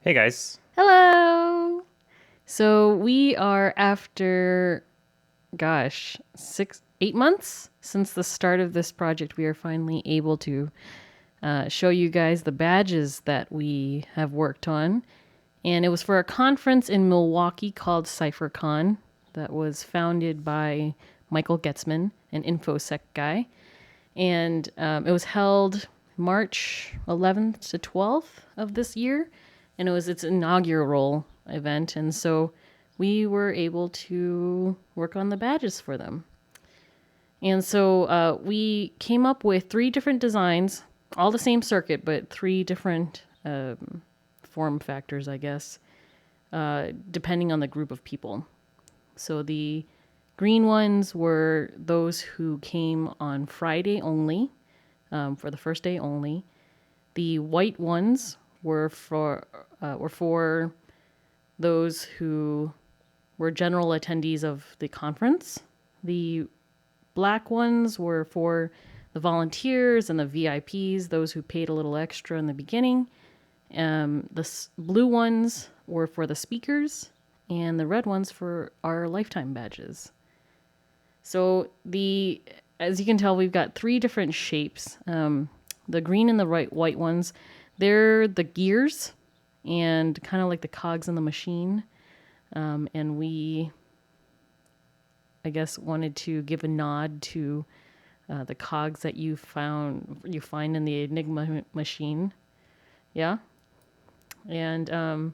Hey guys. Hello. So we are after, gosh, 8 months since the start of this project. We are finally able to show you guys the badges that we have worked on, and it was for a conference in Milwaukee called Cyphercon that was founded by Michael Getzman, an infosec guy, and it was held March 11th to 12th of this year, and it was its inaugural event, and so we were able to work on the badges for them. And so we came up with three different designs, all the same circuit, but three different form factors, I guess, depending on the group of people. So the green ones were those who came on Friday only, for the first day only. The white ones were for those who were general attendees of the conference. The black ones were for the volunteers and the VIPs, those who paid a little extra in the beginning. The blue ones were for the speakers, and the red ones for our lifetime badges. So as you can tell, we've got three different shapes. The green and the white ones, they're the gears and kind of like the cogs in the machine. And we, I guess, wanted to give a nod to the cogs that you find in the Enigma machine. Yeah. And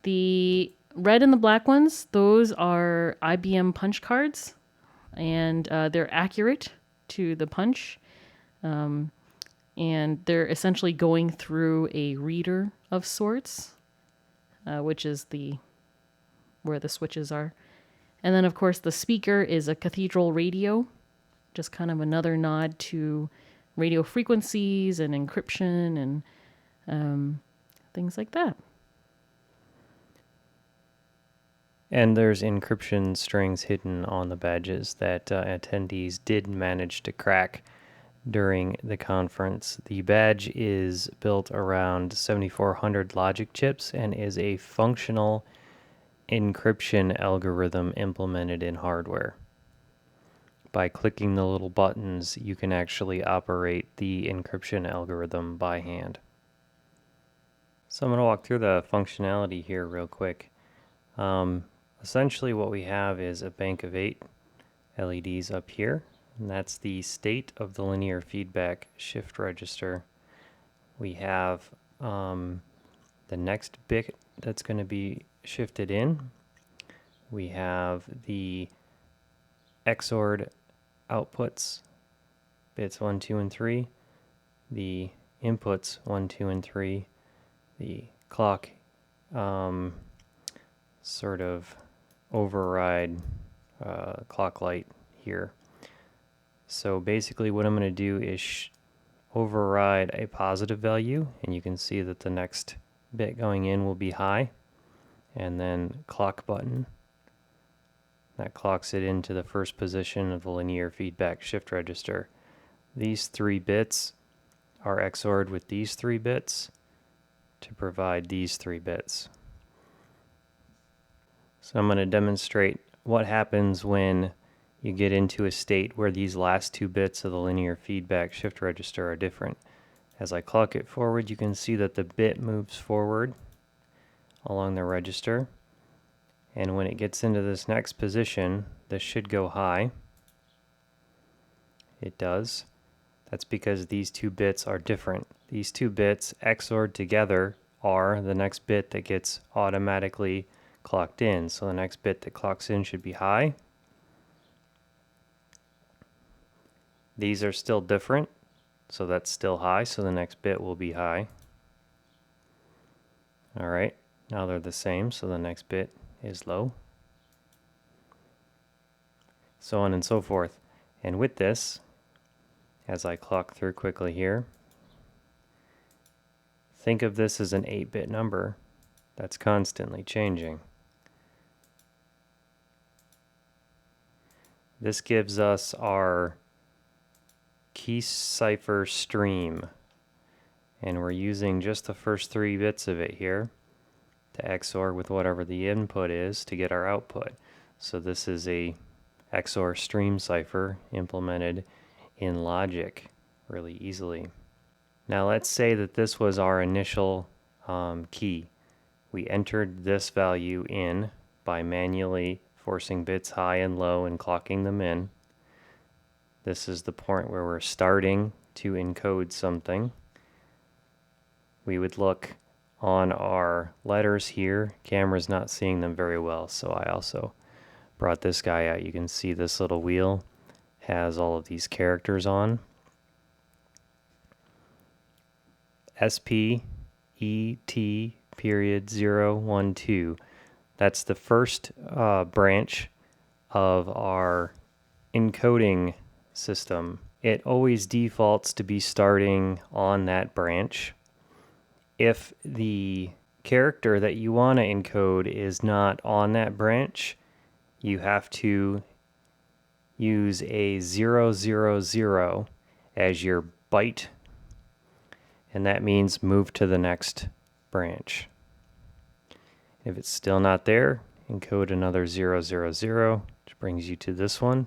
the red and the black ones, those are IBM punch cards, and they're accurate to the punch. And they're essentially going through a reader of sorts, which is where the switches are. And then, of course, the speaker is a cathedral radio, just kind of another nod to radio frequencies and encryption and things like that. And there's encryption strings hidden on the badges that attendees did manage to crack during the conference. The badge is built around 7400 logic chips and is a functional encryption algorithm implemented in hardware. By clicking the little buttons, you can actually operate the encryption algorithm by hand. So I'm going to walk through the functionality here real quick. Essentially what we have is a bank of 8 LEDs up here, and that's the state of the linear feedback shift register. We have the next bit that's going to be shifted in. We have the XORed outputs, bits 1, 2, and 3, the inputs 1, 2, and 3, the clock sort of override clock light here. So basically what I'm going to do is override a positive value, and you can see that the next bit going in will be high, and then clock button. That clocks it into the first position of the linear feedback shift register. These 3 bits are XORed with these 3 bits to provide these 3 bits. So I'm going to demonstrate what happens when you get into a state where these last 2 bits of the linear feedback shift register are different. As I clock it forward, you can see that the bit moves forward along the register. And when it gets into this next position, this should go high. It does. That's because these 2 bits are different. These 2 bits XORed together are the next bit that gets automatically clocked in. So the next bit that clocks in should be high. These are still different, so that's still high, so the next bit will be high. Alright, now they're the same, so the next bit is low. So on and so forth. And with this, as I clock through quickly here, think of this as an 8-bit number that's constantly changing. This gives us our key cipher stream, and we're using just the first 3 bits of it here. to XOR with whatever the input is to get our output. So this is a XOR stream cipher implemented in logic really easily. Now let's say that this was our initial key. We entered this value in by manually forcing bits high and low and clocking them in. This is the point where we're starting to encode something. We would look on our letters here. Camera's not seeing them very well, so I also brought this guy out. You can see this little wheel has all of these characters on. SP, ET, period 0, 1, 2. That's the first branch of our encoding system. It always defaults to be starting on that branch. If the character that you want to encode is not on that branch, you have to use a 000 as your byte, and that means move to the next branch. If it's still not there, encode another 000, which brings you to this one.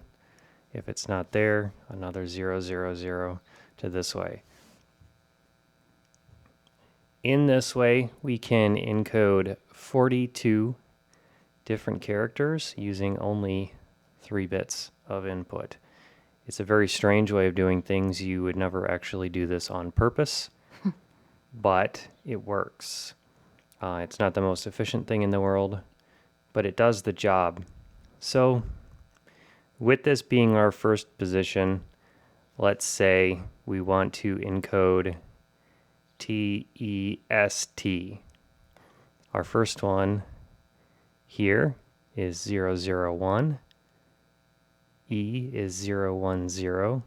If it's not there, another 000 to this way. In this way, we can encode 42 different characters using only 3 bits of input. It's a very strange way of doing things. You would never actually do this on purpose, but it works. It's not the most efficient thing in the world, but it does the job. So, with this being our first position, let's say we want to encode TEST. Our first one here is 001. E is 010.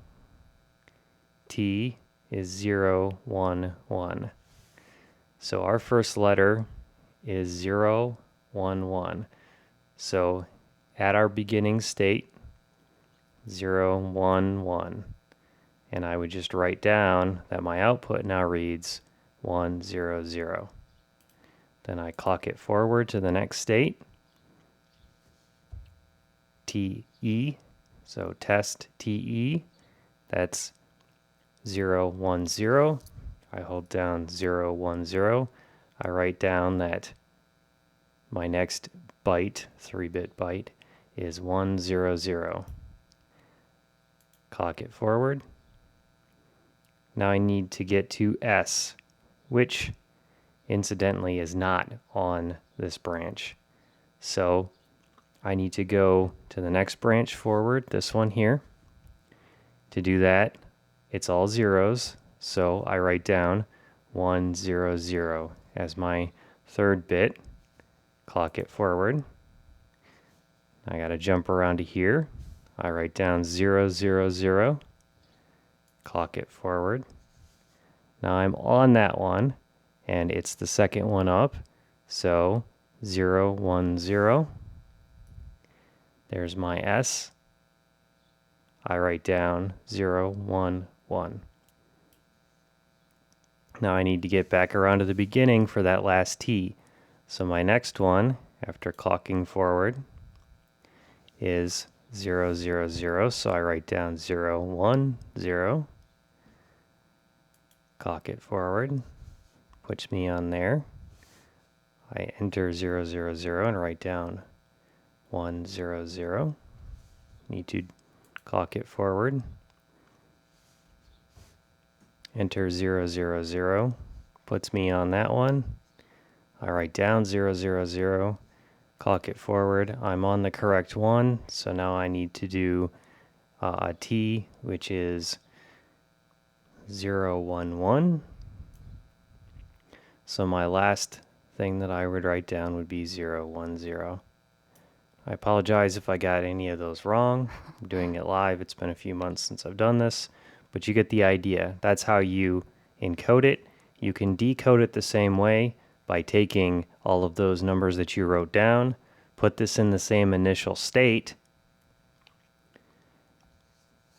T is 011. So our first letter is 011. So at our beginning state, 011. And I would just write down that my output now reads 100. Then I clock it forward to the next state, TE. So test TE, that's 010. I hold down 010. I write down that my next byte, 3-bit byte, is 100. Clock it forward. Now I need to get to S, which incidentally is not on this branch. So I need to go to the next branch forward, this one here. To do that, it's all zeros, so I write down 100 as my 3rd bit. Clock it forward. I gotta jump around to here. I write down 000. Clock it forward. Now I'm on that one, and it's the second one up, so 010. There's my S. I write down 011. Now I need to get back around to the beginning for that last T. So my next one, after clocking forward, is 000. So I write down 010. Clock it forward, puts me on there. I enter 000 and write down 100. Need to clock it forward. Enter 000, puts me on that one. I write down 000, clock it forward. I'm on the correct one, so now I need to do a T, which is 011. So my last thing that I would write down would be 010. I apologize if I got any of those wrong. I'm doing it live. It's been a few months since I've done this, but you get the idea. That's how you encode it. You can decode it the same way by taking all of those numbers that you wrote down, put this in the same initial state,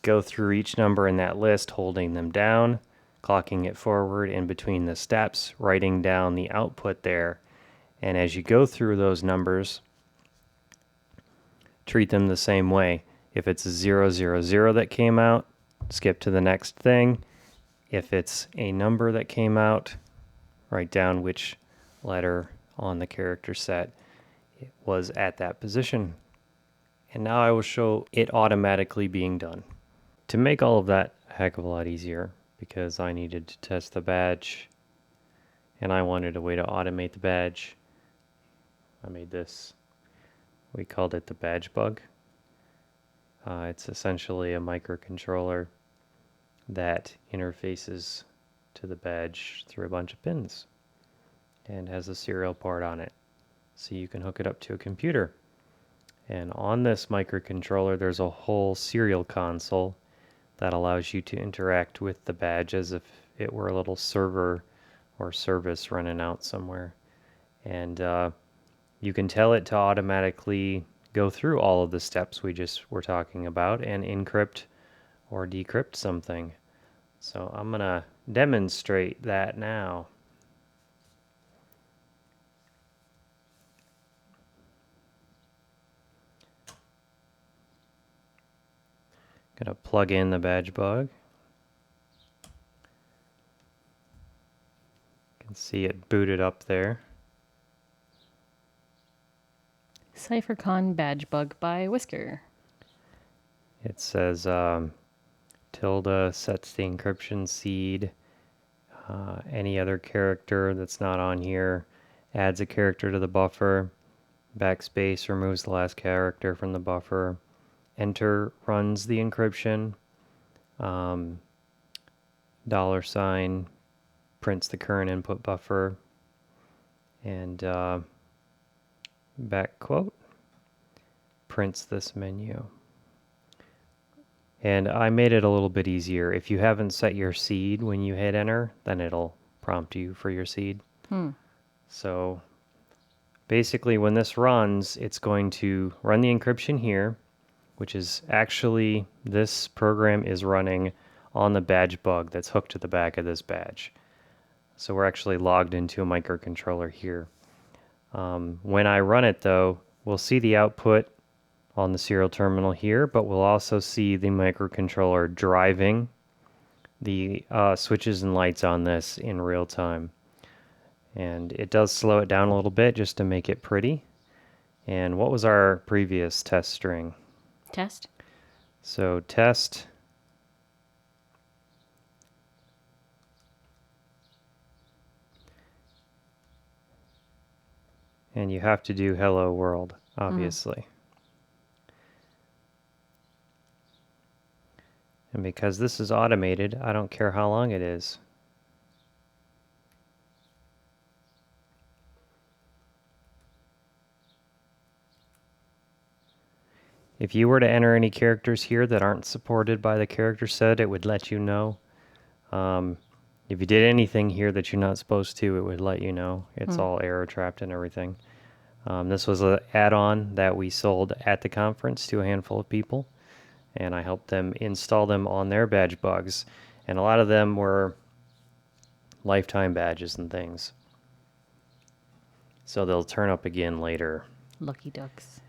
go through each number in that list, holding them down, clocking it forward in between the steps, writing down the output there, And as you go through those numbers, treat them the same way. If it's a 000 that came out, skip to the next thing. If it's a number that came out, write down which letter on the character set it was at that position. And now I will show it automatically being done. To make all of that a heck of a lot easier, because I needed to test the badge and I wanted a way to automate the badge, I made this. We called it the badge bug. It's essentially a microcontroller that interfaces to the badge through a bunch of pins and has a serial port on it. So you can hook it up to a computer. And on this microcontroller, there's a whole serial console that allows you to interact with the badge as if it were a little server or service running out somewhere. And you can tell it to automatically go through all of the steps we just were talking about and encrypt or decrypt something. So I'm going to demonstrate that now. Going to plug in the badge bug. You can see it booted up there. Cyphercon badge bug by Whisker. It says tilde sets the encryption seed. Any other character that's not on here adds a character to the buffer. Backspace removes the last character from the buffer. Enter runs the encryption. $sign prints the current input buffer. And back quote prints this menu. And I made it a little bit easier. If you haven't set your seed when you hit enter, then it'll prompt you for your seed. So basically when this runs, it's going to run the encryption here, which is actually, this program is running on the badge bug that's hooked to the back of this badge. So we're actually logged into a microcontroller here. When I run it though, we'll see the output on the serial terminal here, but we'll also see the microcontroller driving the switches and lights on this in real time. And it does slow it down a little bit just to make it pretty. And what was our previous test string? Test. So test. And you have to do hello world, obviously. And because this is automated, I don't care how long it is. If you were to enter any characters here that aren't supported by the character set, it would let you know. If you did anything here that you're not supposed to, it would let you know. It's all error trapped and everything. This was an add-on that we sold at the conference to a handful of people, and I helped them install them on their badge bugs. And a lot of them were lifetime badges and things. So they'll turn up again later. Lucky ducks.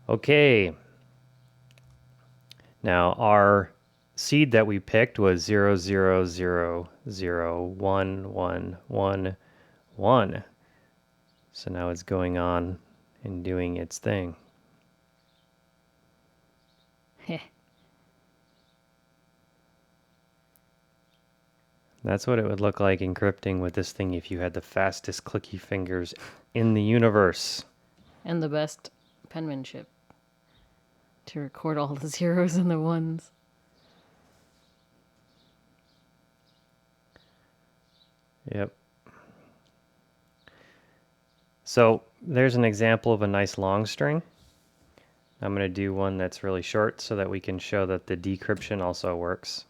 Okay. Now our seed that we picked was 00001111. So now it's going on and doing its thing. That's what it would look like encrypting with this thing if you had the fastest clicky fingers in the universe. And the best penmanship to record all the zeros and the ones. Yep. So there's an example of a nice long string. I'm going to do one that's really short so that we can show that the decryption also works.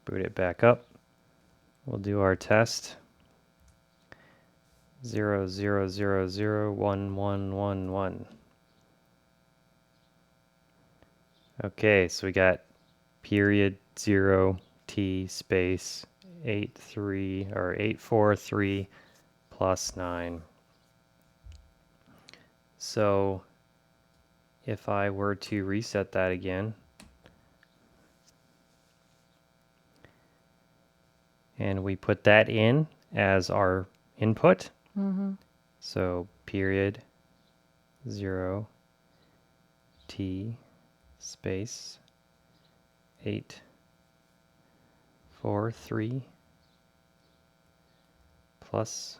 Boot it back up. We'll do our test. 00001111. Okay, so we got period 0 T space 83 or 843 plus 9. So if I were to reset that again, and we put that in as our input, so period 0 t space 8 4 3 plus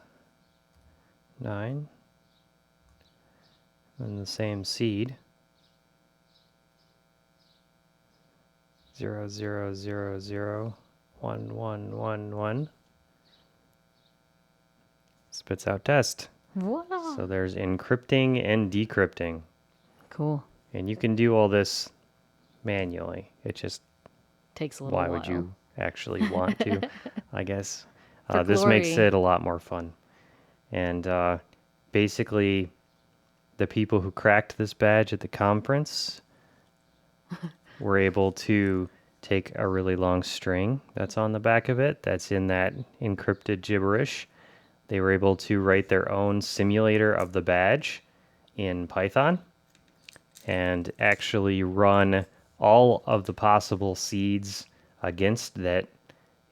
9, and the same seed 0 0 0 0 1 1 1 1 spits out test. Wow. So there's encrypting and decrypting. Cool. And you can do all this manually. It just, Takes a little why while. would you actually want to, I guess. For This makes glory. it a lot more fun. And basically, the people who cracked this badge at the conference were able to take a really long string that's on the back of it, that's in that encrypted gibberish. They were able to write their own simulator of the badge in Python and actually run all of the possible seeds against that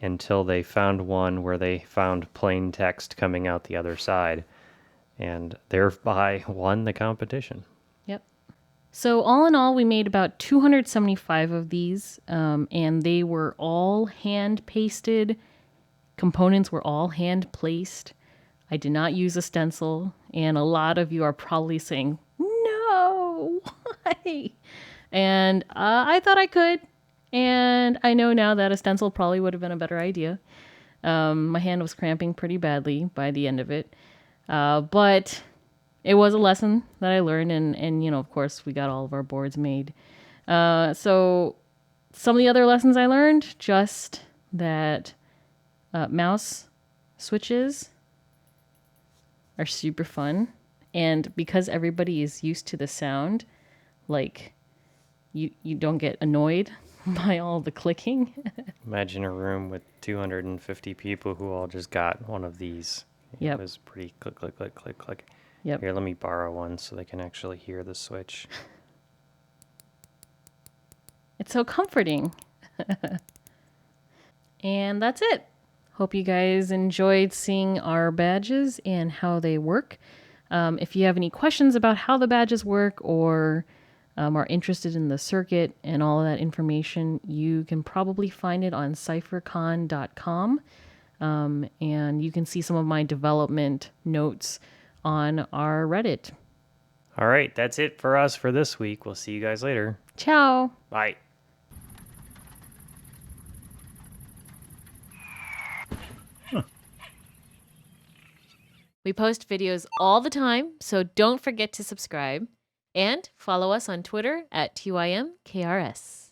until they found one where they found plain text coming out the other side, and thereby won the competition. Yep. So all in all, we made about 275 of these, and they were all hand pasted. Components were all hand placed. I did not use a stencil, and a lot of you are probably saying, no, why? And I thought I could, and I know now that a stencil probably would have been a better idea. My hand was cramping pretty badly by the end of it, but it was a lesson that I learned, and you know, of course, we got all of our boards made. So some of the other lessons I learned, just that mouse switches are super fun, and because everybody is used to the sound, like you don't get annoyed by all the clicking. Imagine a room with 250 people who all just got one of these. Yep. It was pretty click, click, click, click, click. Yep. Here, let me borrow one so they can actually hear the switch. It's so comforting. And that's it. Hope you guys enjoyed seeing our badges and how they work. If you have any questions about how the badges work or are interested in the circuit and all of that information, you can probably find it on cyphercon.com. And you can see some of my development notes on our Reddit. All right, that's it for us for this week. We'll see you guys later. Ciao. Bye. We post videos all the time, so don't forget to subscribe and follow us on Twitter at TYMKRS.